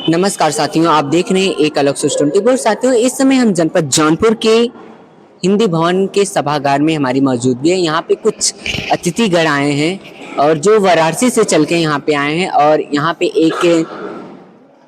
नमस्कार साथियों, आप देख रहे हैं एक अलग सोच 24। साथियों, इस समय हम जनपद जौनपुर के हिंदी भवन के सभागार में हमारी मौजूदगी है। यहाँ पे कुछ अतिथिगण आए हैं और जो वाराणसी से चल के यहाँ पे आए हैं और यहाँ पे एक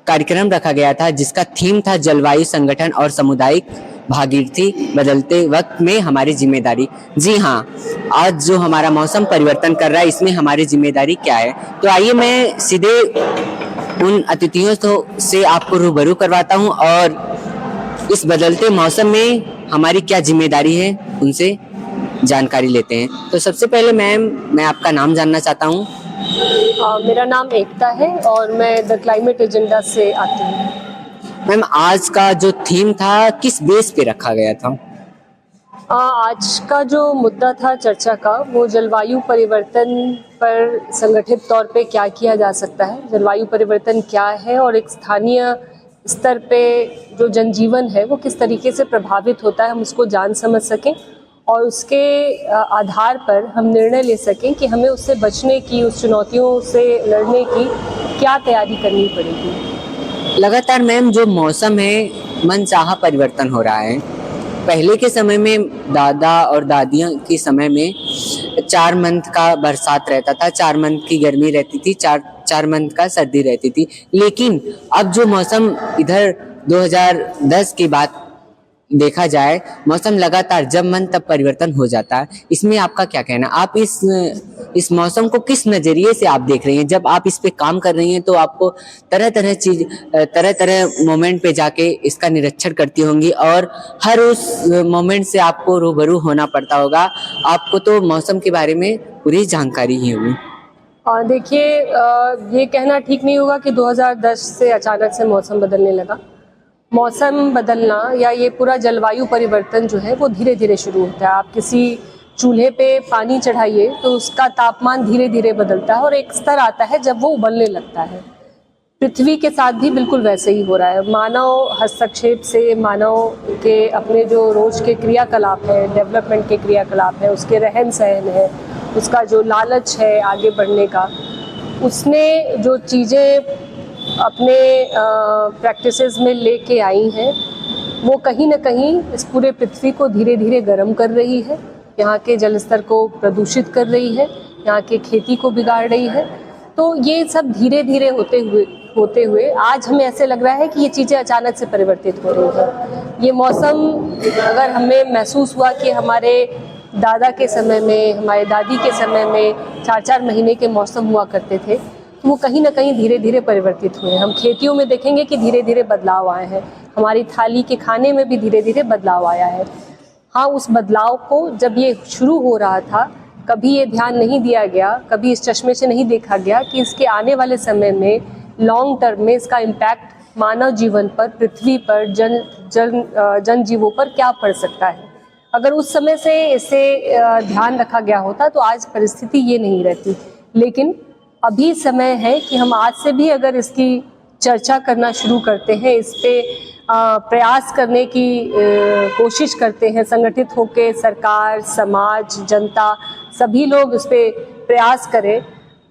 कार्यक्रम रखा गया था जिसका थीम था जलवायु संगठन और सामुदायिक भागीरथी बदलते वक्त में हमारी जिम्मेदारी। जी हाँ, आज जो हमारा मौसम परिवर्तन कर रहा है इसमें हमारी जिम्मेदारी क्या है, तो आइए मैं सीधे उन अतिथियों से आपको रूबरू करवाता हूं और इस बदलते मौसम में हमारी क्या जिम्मेदारी है उनसे जानकारी लेते हैं। तो सबसे पहले मैम, मैं आपका नाम जानना चाहता हूं। मेरा नाम एकता है और मैं द क्लाइमेट एजेंडा से आती हूँ। मैम, आज का जो थीम था किस बेस पे रखा गया था? आज का जो मुद्दा था चर्चा का वो जलवायु परिवर्तन पर संगठित तौर पे क्या किया जा सकता है, जलवायु परिवर्तन क्या है और एक स्थानीय स्तर पे जो जनजीवन है वो किस तरीके से प्रभावित होता है, हम उसको जान समझ सकें और उसके आधार पर हम निर्णय ले सकें कि हमें उससे बचने की, उस चुनौतियों से लड़ने की क्या तैयारी करनी पड़ेगी। लगातार मैम जो मौसम है मनचाहा परिवर्तन हो रहा है। पहले के समय में दादा और दादियों के समय में 4 मंथ का बरसात रहता था, 4 मंथ की गर्मी रहती थी, 4 मंथ का सर्दी रहती थी। लेकिन अब जो मौसम इधर 2010 की बात देखा जाए, मौसम लगातार जब मन तब परिवर्तन हो जाता है। इसमें आपका क्या कहना? आप इस मौसम को किस नजरिए से आप देख रही हैं? जब आप इस पे काम कर रही हैं तो आपको तरह तरह मोमेंट पे जाके इसका निरीक्षण करती होंगी और हर उस मोमेंट से आपको रूबरू होना पड़ता होगा। आपको तो मौसम के बारे में पूरी जानकारी ही होगी। देखिए, ये कहना ठीक नहीं होगा कि 2010 से अचानक से मौसम बदलने लगा। मौसम बदलना या ये पूरा जलवायु परिवर्तन जो है वो धीरे धीरे शुरू होता है। आप किसी चूल्हे पे पानी चढ़ाइए तो उसका तापमान धीरे धीरे बदलता है और एक स्तर आता है जब वो उबलने लगता है। पृथ्वी के साथ भी बिल्कुल वैसे ही हो रहा है। मानव हस्तक्षेप से, मानव के अपने जो रोज के क्रियाकलाप है, डेवलपमेंट के क्रियाकलाप है, उसके रहन सहन है, उसका जो लालच है आगे बढ़ने का, उसने जो चीज़ें अपने प्रैक्टिसेस में लेके आई हैं वो कहीं ना कहीं इस पूरे पृथ्वी को धीरे धीरे गर्म कर रही है, यहाँ के जल स्तर को प्रदूषित कर रही है, यहाँ के खेती को बिगाड़ रही है। तो ये सब धीरे धीरे होते हुए आज हमें ऐसे लग रहा है कि ये चीज़ें अचानक से परिवर्तित हो रही हैं। ये मौसम अगर हमें महसूस हुआ कि हमारे दादा के समय में, हमारे दादी के समय में 4-4 महीने के मौसम हुआ करते थे, तो वो कहीं ना कहीं धीरे धीरे परिवर्तित हुए हैं। हम खेतियों में देखेंगे कि धीरे धीरे बदलाव आए हैं, हमारी थाली के खाने में भी धीरे धीरे बदलाव आया है। हाँ, उस बदलाव को जब ये शुरू हो रहा था कभी ये ध्यान नहीं दिया गया, कभी इस चश्मे से नहीं देखा गया कि इसके आने वाले समय में लॉन्ग टर्म में इसका इम्पैक्ट मानव जीवन पर, पृथ्वी पर, जनजीवों पर क्या पड़ सकता है। अगर उस समय से इसे ध्यान रखा गया होता तो आज परिस्थिति ये नहीं रहती। लेकिन अभी समय है कि हम आज से भी अगर इसकी चर्चा करना शुरू करते हैं, इस पे प्रयास करने की कोशिश करते हैं, संगठित होकर सरकार, समाज, जनता सभी लोग इस पे प्रयास करें,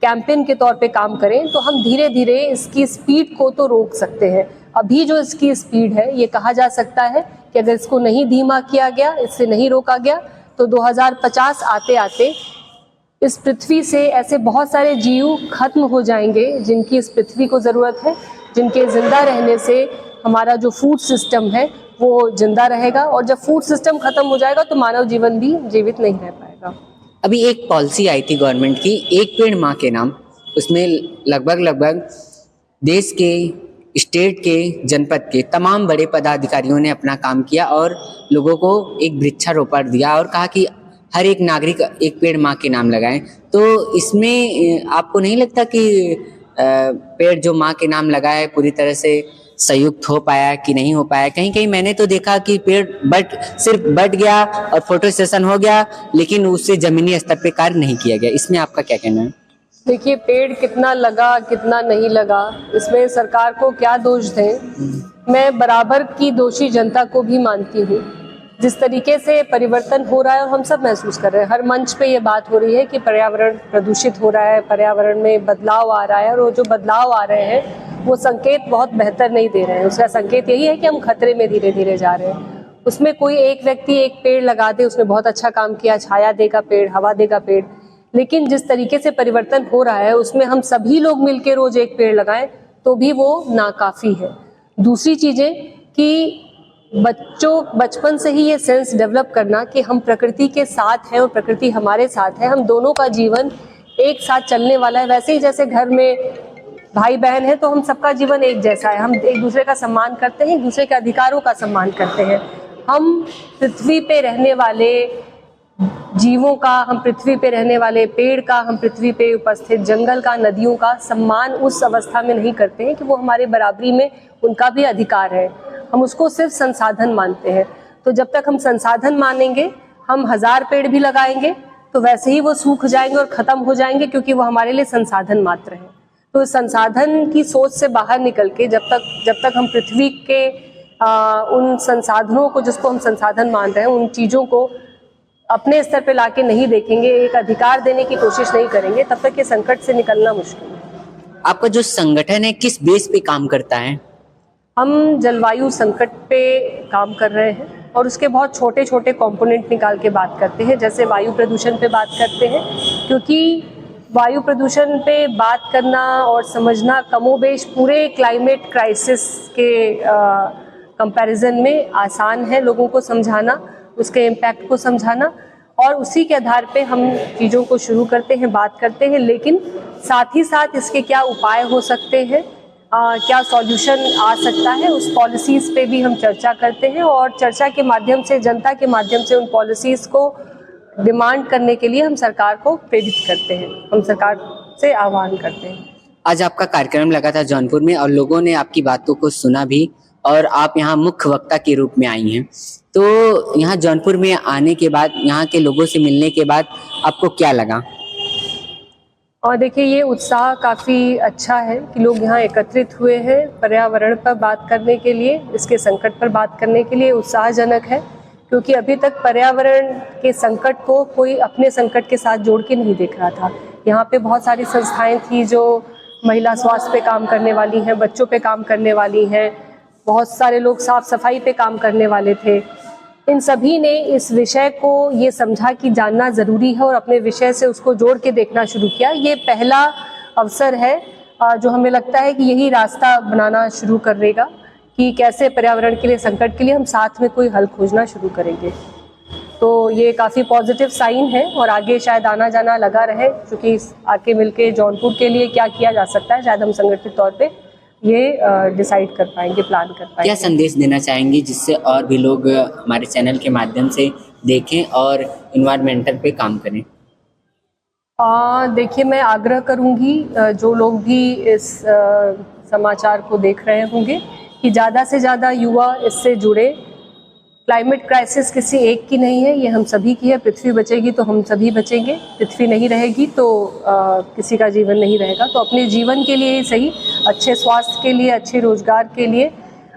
कैंपेन के तौर पे काम करें, तो हम धीरे धीरे इसकी स्पीड को तो रोक सकते हैं। अभी जो इसकी स्पीड है ये कहा जा सकता है कि अगर इसको नहीं धीमा किया गया, इससे नहीं रोका गया, तो 2050 आते आते इस पृथ्वी से ऐसे बहुत सारे जीव खत्म हो जाएंगे जिनकी इस पृथ्वी को ज़रूरत है, जिनके ज़िंदा रहने से हमारा जो फूड सिस्टम है वो जिंदा रहेगा और जब फूड सिस्टम खत्म हो जाएगा तो मानव जीवन भी जीवित नहीं रह पाएगा। अभी एक पॉलिसी आई थी गवर्नमेंट की, एक पेड़ माँ के नाम। उसमें लगभग देश के, स्टेट के, जनपद के तमाम बड़े पदाधिकारियों ने अपना काम किया और लोगों को एक वृक्षारोपण दिया और कहा कि हर एक नागरिक एक पेड़ माँ के नाम लगाएं। तो इसमें आपको नहीं लगता कि पेड़ जो माँ के नाम लगाए पूरी तरह से संयुक्त हो पाया कि नहीं हो पाया? कहीं कहीं मैंने तो देखा कि पेड़ सिर्फ बट गया और फोटो सेशन हो गया, लेकिन उससे जमीनी स्तर पे कार्य नहीं किया गया। इसमें आपका क्या कहना है? देखिए, पेड़ कितना लगा कितना नहीं लगा इसमें सरकार को क्या दोष दें। मैं बराबर की दोषी जनता को भी मानती हूँ। जिस तरीके से परिवर्तन हो रहा है और हम सब महसूस कर रहे हैं, हर मंच पे ये बात हो रही है कि पर्यावरण प्रदूषित हो रहा है, पर्यावरण में बदलाव आ रहा है और वो जो बदलाव आ रहे हैं वो संकेत बहुत बेहतर नहीं दे रहे हैं। उसका संकेत यही है कि हम खतरे में धीरे धीरे जा रहे हैं। उसमें कोई एक व्यक्ति एक पेड़ लगा दे, उसने बहुत अच्छा काम किया, छाया देगा पेड़, हवा देगा पेड़, लेकिन जिस तरीके से परिवर्तन हो रहा है उसमें हम सभी लोग मिलकर रोज एक पेड़ लगाएं तो भी वो नाकाफी है। दूसरी चीजें कि बचपन से ही ये सेंस डेवलप करना कि हम प्रकृति के साथ हैं और प्रकृति हमारे साथ है, हम दोनों का जीवन एक साथ चलने वाला है। वैसे ही जैसे घर में भाई बहन है तो हम सबका जीवन एक जैसा है, हम एक दूसरे का सम्मान करते हैं, एक दूसरे के अधिकारों का सम्मान करते हैं। हम पृथ्वी पे रहने वाले जीवों का, हम पृथ्वी पे रहने वाले पेड़ का, हम पृथ्वी पे उपस्थित जंगल का, नदियों का सम्मान उस अवस्था में नहीं करते हैं कि वो हमारे बराबरी में उनका भी अधिकार है। हम उसको सिर्फ संसाधन मानते हैं। तो जब तक हम संसाधन मानेंगे, हम 1000 पेड़ भी लगाएंगे तो वैसे ही वो सूख जाएंगे और खत्म हो जाएंगे, क्योंकि वो हमारे लिए संसाधन मात्र है। तो संसाधन की सोच से बाहर निकल के जब तक हम पृथ्वी के उन संसाधनों को, जिसको हम संसाधन मान रहे हैं, उन चीजों को अपने स्तर पे लाके नहीं देखेंगे, एक अधिकार देने की कोशिश नहीं करेंगे, तब तक ये संकट से निकलना मुश्किल है। आपका जो संगठन है किस बेस पे काम करता है? हम जलवायु संकट पे काम कर रहे हैं और उसके बहुत छोटे छोटे कंपोनेंट निकाल के बात करते हैं। जैसे वायु प्रदूषण पे बात करते हैं, क्योंकि वायु प्रदूषण पे बात करना और समझना कमोबेश पूरे क्लाइमेट क्राइसिस के कंपैरिजन में आसान है लोगों को समझाना, उसके इम्पैक्ट को समझाना, और उसी के आधार पे हम चीज़ों को शुरू करते हैं, बात करते हैं। लेकिन साथ ही साथ इसके क्या उपाय हो सकते हैं, क्या सॉल्यूशन आ सकता है, उस पॉलिसीज़ पे भी हम चर्चा करते हैं और चर्चा के माध्यम से, जनता के माध्यम से उन पॉलिसीज़ को डिमांड करने के लिए हम सरकार को प्रेरित करते हैं, हम सरकार से आह्वान करते हैं। आज आपका कार्यक्रम लगा था जौनपुर में और लोगों ने आपकी बातों को सुना भी और आप यहाँ मुख्य वक्ता के रूप में आई हैं। तो यहाँ जौनपुर में आने के बाद, यहाँ के लोगों से मिलने के बाद आपको क्या लगा? और देखिए, ये उत्साह काफ़ी अच्छा है कि लोग यहाँ एकत्रित हुए हैं पर्यावरण पर बात करने के लिए, इसके संकट पर बात करने के लिए। उत्साहजनक है क्योंकि अभी तक पर्यावरण के संकट को कोई अपने संकट के साथ जोड़ के नहीं देख रहा था। यहाँ पे बहुत सारी संस्थाएं थी जो महिला स्वास्थ्य पे काम करने वाली हैं, बच्चों पे काम करने वाली हैं, बहुत सारे लोग साफ सफाई पे काम करने वाले थे। इन सभी ने इस विषय को ये समझा कि जानना ज़रूरी है और अपने विषय से उसको जोड़ के देखना शुरू किया। ये पहला अवसर है जो हमें लगता है कि यही रास्ता बनाना शुरू करेगा कि कैसे पर्यावरण के लिए, संकट के लिए हम साथ में कोई हल खोजना शुरू करेंगे। तो ये काफ़ी पॉजिटिव साइन है और आगे शायद आना जाना लगा रहे, क्योंकि आके मिलके जौनपुर के लिए क्या किया जा सकता है, शायद हम संगठित तौर पे ये डिसाइड कर पाएंगे, प्लान कर पाएंगे। क्या संदेश देना चाहेंगी जिससे और भी लोग हमारे चैनल के माध्यम से देखें और इन्वायरमेंटल पे काम करें? देखिए, मैं आग्रह करूंगी जो लोग भी इस समाचार को देख रहे होंगे कि ज़्यादा से ज़्यादा युवा इससे जुड़े। क्लाइमेट क्राइसिस किसी एक की नहीं है, ये हम सभी की है। पृथ्वी बचेगी तो हम सभी बचेंगे, पृथ्वी नहीं रहेगी तो किसी का जीवन नहीं रहेगा। तो अपने जीवन के लिए ही सही, अच्छे स्वास्थ्य के लिए, अच्छे रोजगार के लिए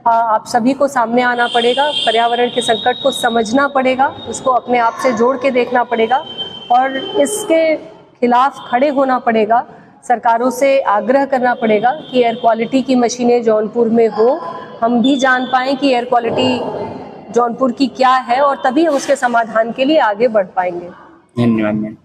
आप सभी को सामने आना पड़ेगा, पर्यावरण के संकट को समझना पड़ेगा, उसको अपने आप से जोड़ के देखना पड़ेगा और इसके खिलाफ खड़े होना पड़ेगा। सरकारों से आग्रह करना पड़ेगा कि एयर क्वालिटी की मशीनें जौनपुर में हो, हम भी जान पाएँ कि एयर क्वालिटी जौनपुर की क्या है और तभी हम उसके समाधान के लिए आगे बढ़ पाएंगे। धन्यवाद मैम।